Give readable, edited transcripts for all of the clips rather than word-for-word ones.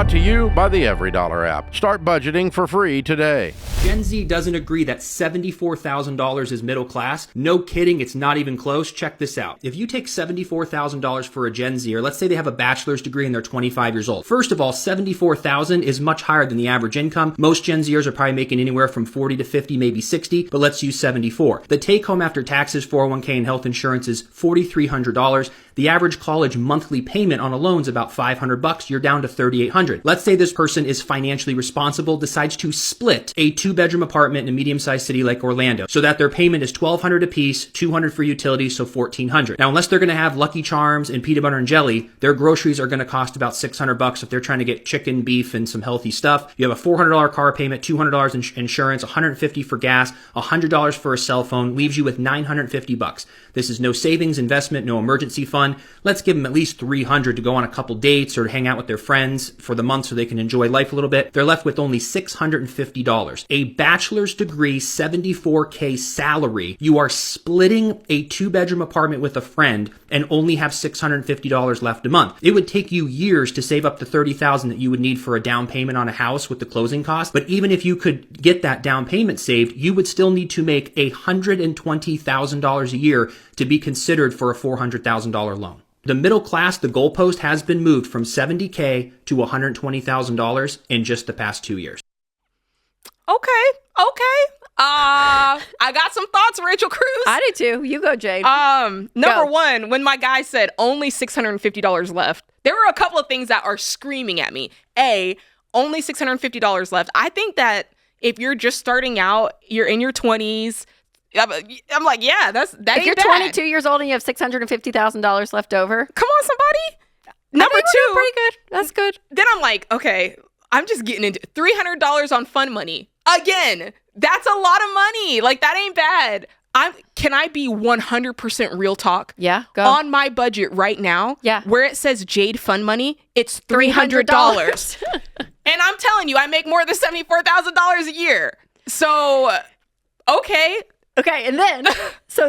Brought to you by the EveryDollar app. Start budgeting for free today. Gen Z doesn't agree that $74,000 is middle class. No kidding, it's not even close. Check this out. If you take $74,000 for a Gen Zer, let's say they have a bachelor's degree and they're 25 years old. First of all, $74,000 is much higher than the average income. Most Gen Zers are probably making anywhere from 40 to 50, maybe 60, but let's use 74. The take home after taxes, 401k, and health insurance is $4,300. The average college monthly payment on a loan is about $500. You're down to $3,800. Let's say this person is financially responsible, decides to split a 2-bedroom apartment in a medium-sized city like Orlando, so that their payment is $1,200 apiece, $200 for utilities, so $1,400. Now, unless they're going to have Lucky Charms and peanut butter and jelly, their groceries are going to cost about $600 if they're trying to get chicken, beef, and some healthy stuff. You have a $400 car payment, $200 in insurance, $150 for gas, $100 for a cell phone, leaves you with $950. This is no savings, investment, no emergency fund. Let's give them at least $300 to go on a couple dates or hang out with their friends for the month so they can enjoy life a little bit. They're left with only $650. A bachelor's degree, $74K salary. You are splitting a 2-bedroom apartment with a friend and only have $650 left a month. It would take you years to save up the $30,000 that you would need for a down payment on a house with the closing costs. But even if you could get that down payment saved, you would still need to make $120,000 a year to be considered for a $400,000 loan. The middle class, the goalpost has been moved from $70K to $120,000 in just the past 2 years. Okay. I got some thoughts, Rachel Cruz. I do too. You go, Jade. Number one, when my guy said only $650 left, there were a couple of things that are screaming at me. A, only $650 left. I think that if you're just starting out, you're in your 20s, I'm like, yeah, that if ain't you're bad. 22 years old and you have $650,000 left over. Come on, somebody. Number I think we're two, doing pretty good. That's good. Then I'm like, okay, I'm just getting into $300 on fun money. Again, that's a lot of money. Like, that ain't bad. Can I be 100% real talk? Yeah, go. On my budget right now, yeah, where it says Jade Fun Money, it's $300. And I'm telling you, I make more than $74,000 a year. So, okay. Okay, and then,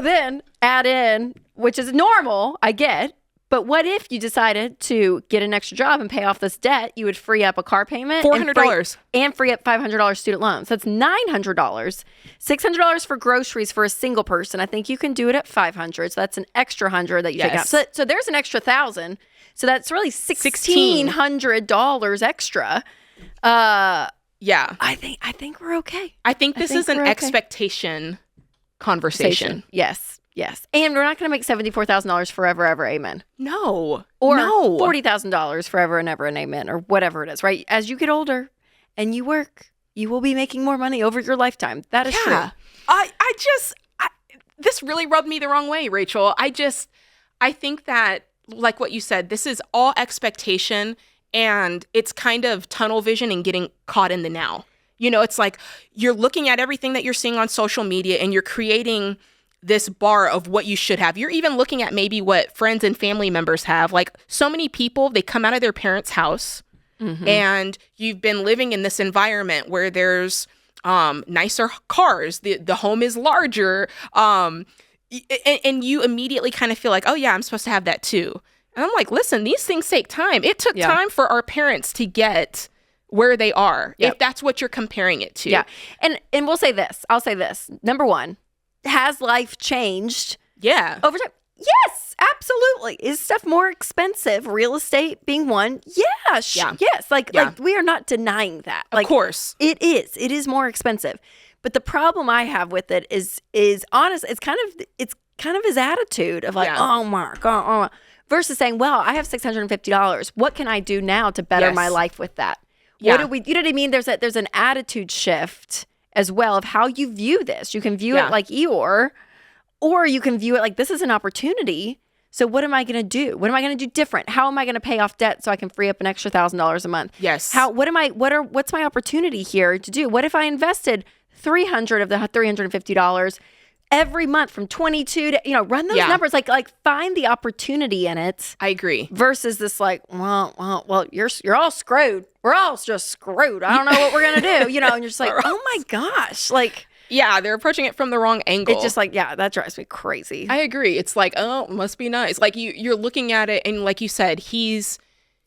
then add in, which is normal, I get, but what if you decided to get an extra job and pay off this debt? You would free up a car payment. $400. And free up $500 student loans. That's $900. $600 for groceries for a single person. I think you can do it at $500. So that's an extra $100 that you take out. So there's an extra $1,000. So that's really $1,600 extra. Yeah. I think we're okay. I think this is an expectation conversation. Yes. And we're not going to make $74,000 forever, ever, amen. No. Or $40,000 forever and ever, and amen, or whatever it is, right? As you get older and you work, you will be making more money over your lifetime. That is true. This really rubbed me the wrong way, Rachel. I think that, like what you said, this is all expectation, and it's kind of tunnel vision and getting caught in the now. You know, it's like you're looking at everything that you're seeing on social media and you're creating this bar of what you should have. You're even looking at maybe what friends and family members have. Like, so many people, they come out of their parents' house and you've been living in this environment where there's nicer cars, the home is larger, and you immediately kind of feel like, oh yeah, I'm supposed to have that too. And I'm like, listen, these things take time. It took time for our parents to get where they are, if that's what you're comparing it to. Yeah. And we'll say this. I'll say this. Number one, has life changed? Yeah. Over time? Yes, absolutely. Is stuff more expensive? Real estate being one? Yes. Like we are not denying that. Of course. It is. It is more expensive. But the problem I have with it is honest. It's kind of his attitude of like, oh, Mark, versus saying, well, I have $650. What can I do now to better my life with that? What do we? You know what I mean? There's an attitude shift as well of how you view this. You can view it like Eeyore, or you can view it like this is an opportunity. So what am I going to do? What am I going to do different? How am I going to pay off debt so I can free up an extra $1,000 a month? Yes. What's my opportunity here to do? What if I invested $300 of the $350 every month from 22 to, run those numbers, like find the opportunity in it. I agree. Versus this like, well, you're all screwed. We're all just screwed. I don't know what we're going to do, and you're just like, oh my gosh. Like, yeah, they're approaching it from the wrong angle. It's just like, that drives me crazy. I agree. It's like, oh, must be nice. Like you're looking at it and like you said, he's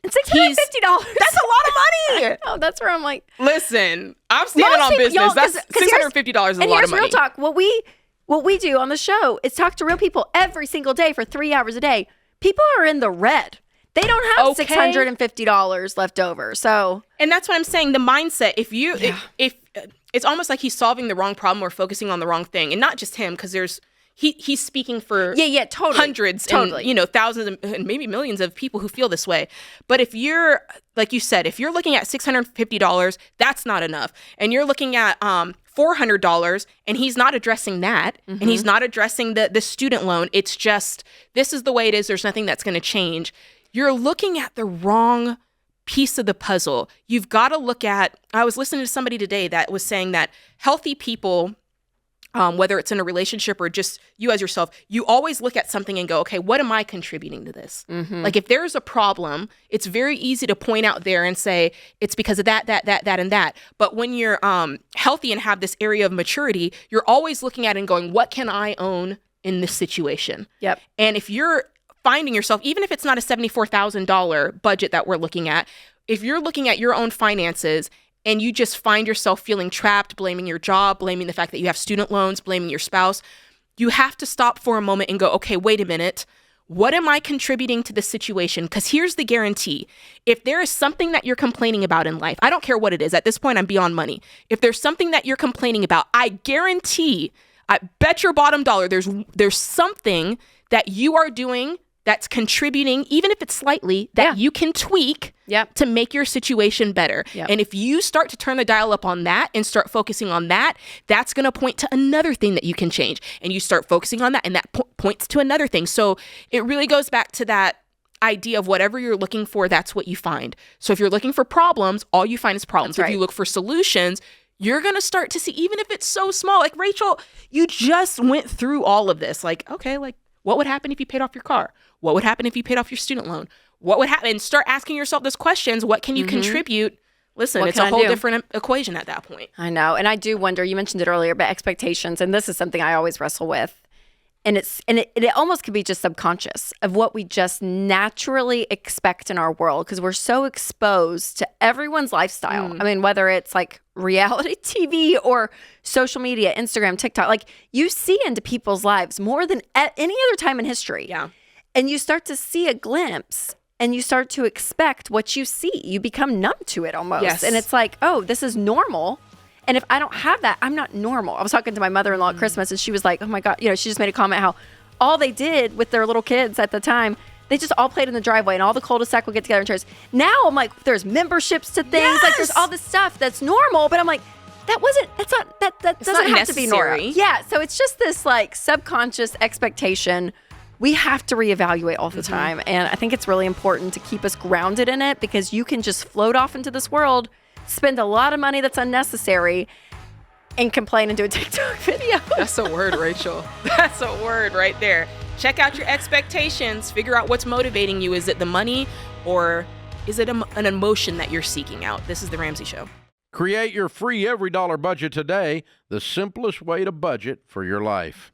And $650. That's a lot of money. Oh, that's where I'm like, Listen, I'm standing on business. That's $650 is a lot of money. And here's real talk. What we do on the show is talk to real people every single day for 3 hours a day. People are in the red. They don't have $650 left over. So, and that's what I'm saying. The mindset. If it's almost like he's solving the wrong problem or focusing on the wrong thing, and not just him, because he's speaking for totally. hundreds and thousands and maybe millions of people who feel this way. But if you're, like you said, if you're looking at $650, that's not enough. And you're looking at $400 and he's not addressing that, and he's not addressing the student loan. It's just, this is the way it is. There's nothing that's going to change. You're looking at the wrong piece of the puzzle. You've got to look at, I was listening to somebody today that was saying that healthy people, whether it's in a relationship or just you as yourself, you always look at something and go, okay, what am I contributing to this? Like if there's a problem, it's very easy to point out there and say, it's because of that, and that. But when you're healthy and have this area of maturity, you're always looking at it and going, what can I own in this situation? Yep. And if you're finding yourself, even if it's not a $74,000 budget that we're looking at, if you're looking at your own finances and you just find yourself feeling trapped, blaming your job, blaming the fact that you have student loans, blaming your spouse, you have to stop for a moment and go, okay, wait a minute. What am I contributing to this situation? Because here's the guarantee. If there is something that you're complaining about in life, I don't care what it is. At this point, I'm beyond money. If there's something that you're complaining about, I guarantee, I bet your bottom dollar, there's something that you are doing that's contributing, even if it's slightly, that you can tweak to make your situation better. And if you start to turn the dial up on that and start focusing on that, that's going to point to another thing that you can change. And you start focusing on that, and that points to another thing. So it really goes back to that idea of whatever you're looking for, that's what you find. So if you're looking for problems, all you find is problems. That's right. If you look for solutions, you're going to start to see, even if it's so small, like Rachel, you just went through all of this. Like, okay, like what would happen if you paid off your car? What would happen if you paid off your student loan? What would happen? And start asking yourself those questions. What can you contribute? Listen, it's a whole different equation at that point. I know. And I do wonder, you mentioned it earlier, but expectations. And this is something I always wrestle with. And it almost could be just subconscious of what we just naturally expect in our world, because we're so exposed to everyone's lifestyle. I mean, whether it's like reality TV or social media, Instagram, TikTok, like you see into people's lives more than any other time in history. Yeah. And you start to see a glimpse and you start to expect what you see. You become numb to it almost. Yes. And it's like, oh, this is normal. And if I don't have that, I'm not normal. I was talking to my mother-in-law at Christmas, and she was like, oh my God, she just made a comment how all they did with their little kids at the time, they just all played in the driveway, and all the cul-de-sac would get together in chairs. Now I'm like, there's memberships to things. Yes! Like there's all this stuff that's normal, but I'm like, that doesn't have to be normal. Yeah. So it's just this like subconscious expectation. We have to reevaluate all the time. And I think it's really important to keep us grounded in it, because you can just float off into this world, spend a lot of money that's unnecessary, and complain and do a TikTok video. That's a word, Rachel. That's a word right there. Check out your expectations. Figure out what's motivating you. Is it the money, or is it an emotion that you're seeking out? This is The Ramsey Show. Create your free every dollar budget today, the simplest way to budget for your life.